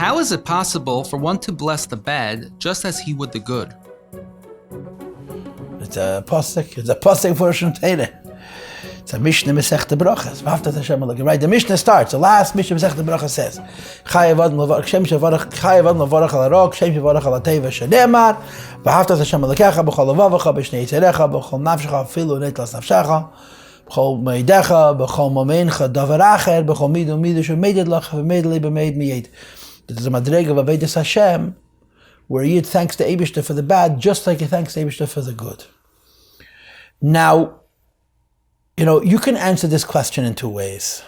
How is it possible for one to bless the bad just as he would the good? It's a pasuk for Shem Teire. It's a Mishnah Masechta Brachas. V'haftat Hashem Elokecha. Right, the Mishnah starts. The last Mishnah Masechta Brachas says, Chayav Adam levarach al harok, Shem shevarach al hateva shenemar, v'haftat Hashem Elokecha b'chol levavecha, b'shnei yitzerecha, b'chol nafshecha, afilu netlas nafshecha, b'chol meidecha, b'chol momencha, davar acher, b'chol midu shemeded lach, v'med li b'med miyed. There's a madrega of Avodas Hashem where Yid thanks the Eibishter for the bad just like he thanks the Eibishter for the good. Now, you can answer this question in two ways.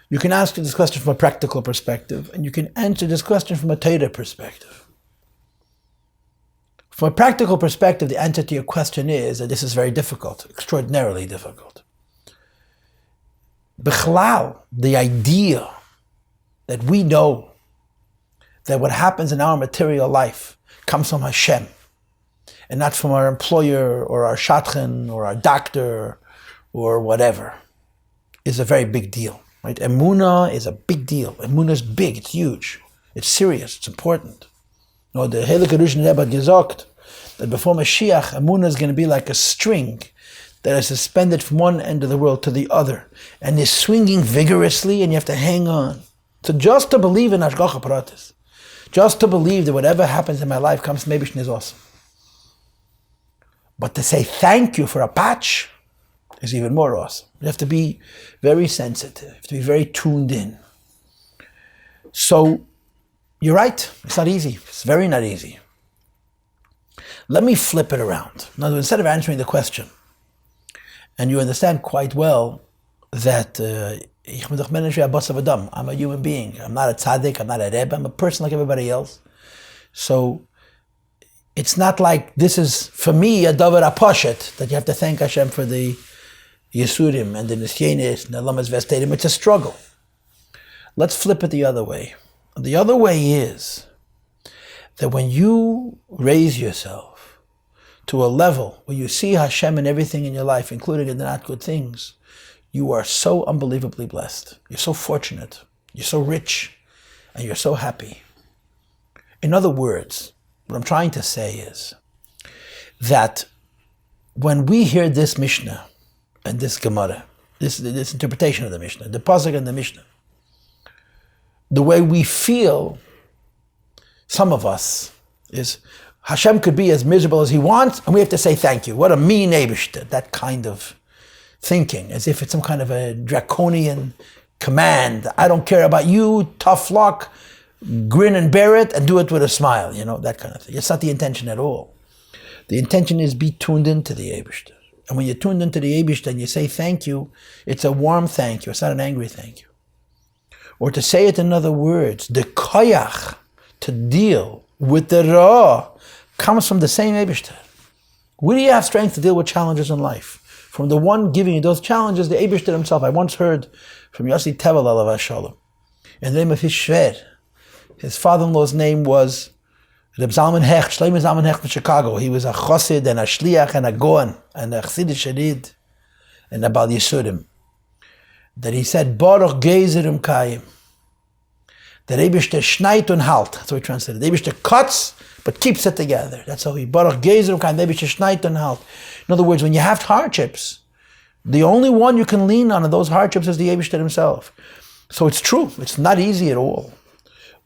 You can answer this question from a practical perspective, and you can answer this question from a Torah perspective. From a practical perspective, the answer to your question is that this is very difficult, extraordinarily difficult. Bichlal, the idea that we know that what happens in our material life comes from Hashem, and not from our employer or our shadchan or our doctor or whatever, is a very big deal, right? Emunah is a big deal. Emunah is big, it's huge, it's serious, it's important. The Heilige Rishon Rebbe had gesagt that before Mashiach, Emunah is going to be like a string that is suspended from one end of the world to the other, and is swinging vigorously, and you have to hang on. So just to believe in Hashgacha Pratis, just to believe that whatever happens in my life comes from Eibishter is awesome. But to say thank you for a patch is even more awesome. You have to be very sensitive, you have to be very tuned in. So, you're right, it's not easy. It's very not easy. Let me flip it around. In other words, instead of answering the question, and you understand quite well that I'm a human being. I'm not a tzaddik, I'm not a rebbe, I'm a person like everybody else. So, it's not like this is, for me, a davar apashet, that you have to thank Hashem for the Yisurim and the Nisyenis and the Lamas Vestadim. It's a struggle. Let's flip it the other way. The other way is that when you raise yourself to a level where you see Hashem in everything in your life, including in the not good things, you are so unbelievably blessed. You're so fortunate. You're so rich. And you're so happy. In other words, what I'm trying to say is that when we hear this Mishnah and this Gemara, this interpretation of the Mishnah, the pasuk and the Mishnah, the way we feel, some of us, is Hashem could be as miserable as he wants, and we have to say thank you. What a mean Eibishter, that kind of thinking, as if it's some kind of a draconian command. I don't care about you, tough luck, grin and bear it, and do it with a smile, that kind of thing. It's not the intention at all. The intention is be tuned into the Eibishter. And when you're tuned into the Eibishter and you say thank you, it's a warm thank you, it's not an angry thank you. Or to say it in other words, the koyach to deal with the ra comes from the same Eibishter. Where do you have strength to deal with challenges in life? From the one giving you those challenges, the Eibishter himself. I once heard from Yossi Tevel alav hashalom, in the name of his shver. His father-in-law's name was Reb Zalman Hecht, Shlomo Zalman Hecht in Chicago. He was a chosid and a shliach and a goan and a chassidus shadid and a bal yisurim. That he said, Baruch Gezerim Kayim. The Eibishter schneit und halt. That's what we translated. The Eibishter cuts but keeps it together. That's how he, Baruch Gezerim Kayim, the Eibishter schneit und halt. In other words, when you have hardships, the only one you can lean on in those hardships is the Eibishter himself. So it's true, it's not easy at all.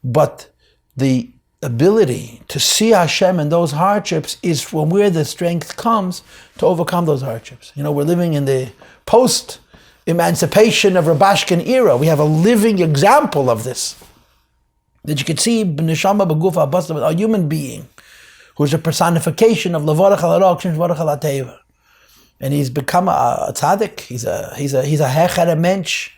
But the ability to see Hashem in those hardships is from where the strength comes to overcome those hardships. We're living in the post-emancipation of Rabashkin era. We have a living example of this. That you can see b'neshama b'gufa b'basa, a human being who's a personification of levarach al harok, shem levarach al hateva. And he's become a tzaddik. He's a hecher mensch.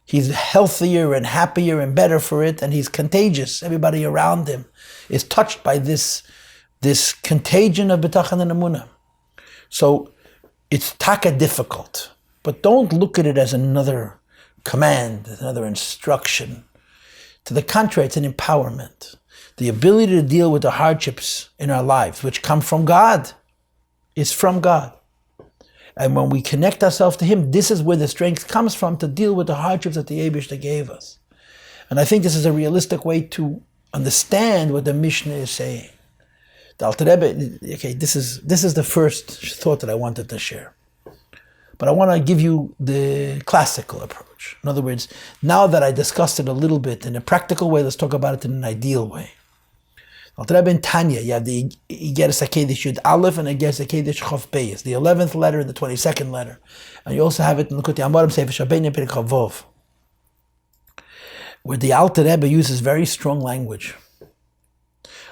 He's healthier and happier and better for it, and he's contagious. Everybody around him is touched by this contagion of bitachon and emunah. So it's taka difficult, but don't look at it as another command, as another instruction. To the contrary, it's an empowerment. The ability to deal with the hardships in our lives, which come from God, is from God. And when we connect ourselves to Him, this is where the strength comes from to deal with the hardships that the Eibishter gave us. And I think this is a realistic way to understand what the Mishnah is saying. The Alter Rebbe, okay, this is the first thought that I wanted to share. But I want to give you the classical approach. In other words, now that I discussed it a little bit in a practical way, let's talk about it in an ideal way. Alter Rebbe in Tanya, you have the Igeres HaKedesh Yud Aleph and Igeres HaKedesh Chof Beis, the 11th letter and the 22nd letter. And you also have it in Likutei Amorim Sefer Shabbeinu Perek Chavov, where the Alter Rebbe uses very strong language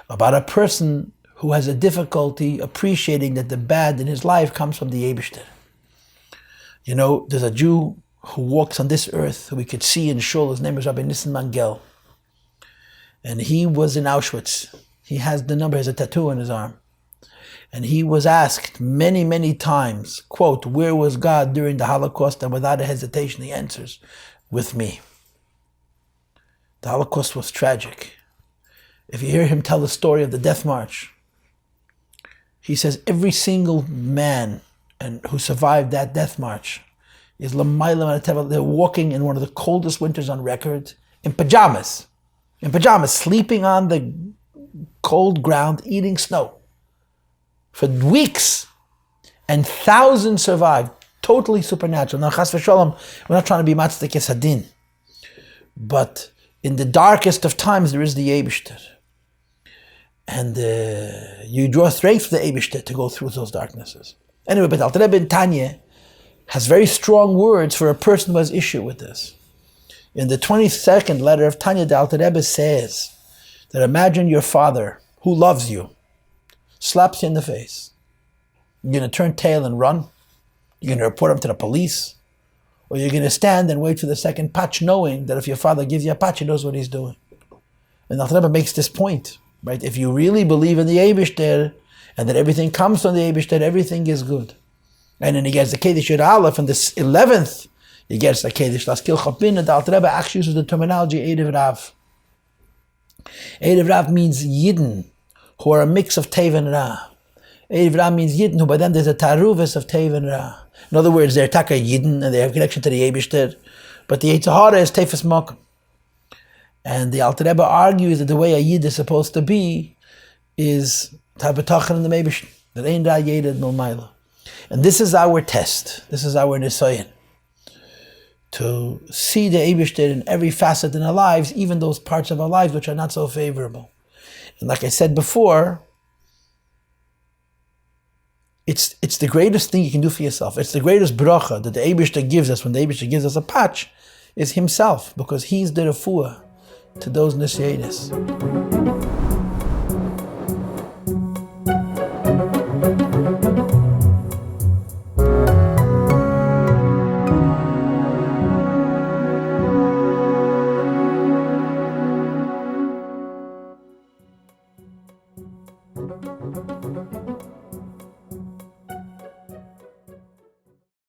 about a person who has a difficulty appreciating that the bad in his life comes from the Eibishter. You know, there's a Jew who walks on this earth who we could see in Shul. His name is Rabbi Nissen Mangel. And he was in Auschwitz. He has the number, he has a tattoo on his arm. And he was asked many, many times, quote, where was God during the Holocaust? And without a hesitation, he answers, with me. The Holocaust was tragic. If you hear him tell the story of the Death March, he says every single man who survived that Death March is l'mayla teva. They're walking in one of the coldest winters on record in pajamas, sleeping on the cold ground, eating snow for weeks, and thousands survived. Totally supernatural. Now, chas v'sholom, we're not trying to be matzdik esadin, but in the darkest of times, there is the Eibishter. And you draw strength from the Eibishter to go through those darknesses. Anyway, but Alter Rebbe in Tanya has very strong words for a person who has issue with this. In the 22nd letter of Tanya, the Alter Rebbe says that imagine your father who loves you, slaps you in the face. You're going to turn tail and run. You're going to report him to the police. Or you're going to stand and wait for the second patch, knowing that if your father gives you a patch, he knows what he's doing. And Alter Rebbe makes this point, right? If you really believe in the Eibishter, and that everything comes from the Eibishter, everything is good. And then he gets the Kedesh Yud Aleph, and this 11th, he gets the Kedesh Laskil Chopin, and the Alter Rebbe actually uses the terminology Eidev Rav. Eidev Rav means Yidden, who are a mix of Tev and Ra. Eidev Rav means Yidden, who by them there's a Taruvis of Tev and Ra. In other words, they're Taka Yidden, and they have connection to the Eibishter, but the Yetzer Hara is Tefes Mokum. And the Alter Rebbe argues that the way a Yid is supposed to be is Tabetachan in the Eibishter, that ain't Ra Yeded Milmayla. And this is our test, this is our nisayon, to see the Eibishter in every facet in our lives, even those parts of our lives which are not so favorable. And like I said before, it's the greatest thing you can do for yourself. It's the greatest bracha that the Eibishter gives us when the Eibishter gives us a patch, is himself, because he's the refuah to those nisyanis.